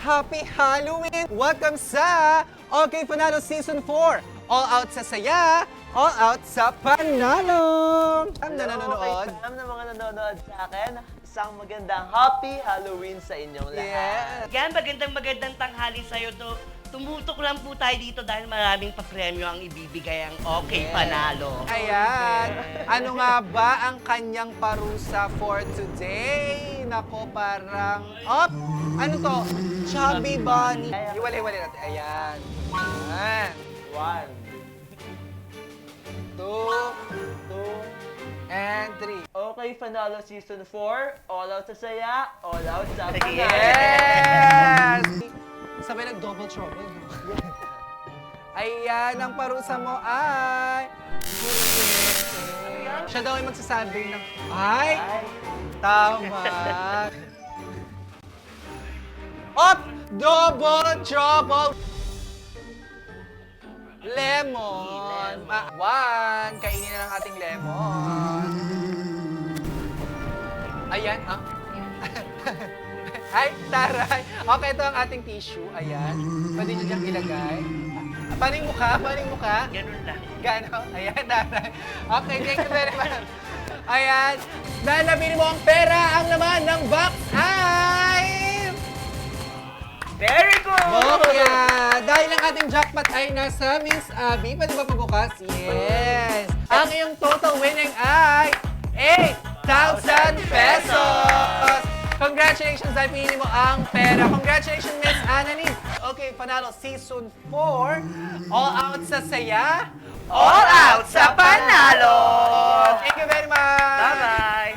Happy Halloween! Welcome sa Okay Panalo Season 4. All out sa saya, all out sa panalo! Ang nanonood. Okay, na mga nanonood sa akin, isang magandang Happy Halloween sa inyong lahat. Yes. Yan, magandang tanghali sa'yo to. Tumutok lang po tayo dito dahil maraming pa-premyo ang ibibigay ang Okay Panalo. Ayan. Ano nga ba ang kanyang parusa for today? Nako, parang... Op! Ano to? Chubby Bunny. Iwalay-walay natin. Ayan. Ayan. 1, 2, and 3. Okay Panalo Season 4, all out sa saya, all out sa panalo. Yes! Sabay nag-double trouble. Ayan, ang parusa mo ay... Siya daw ay magsasabi ng... Ay! Tama! Op! Double trouble! Lemon! One! Kainin na ng ating lemon. Ayan, ah. Ay, taray! Okay, ito ang ating tissue. Ayan. Pwede nyo diyang ilagay. Paano yung mukha? Paano yung mukha? Ganun lang. Gano? Ayan, taray. Okay, thank you very much. Ayan. Dahil nabili mo ang pera, ang laman ng box ay... Very good! Bokya! Dahil ang ating jackpot ay nasa Miss Abby. Pwede ba pabukas? Yes! Ang iyong total winning ay 8,000 pesos! Congratulations dahil pinili mo ang pera. Congratulations, Miss Annalyn. Okay, Panalo Season 4. All out sa saya. All out sa panalo! Thank you very much! Bye-bye!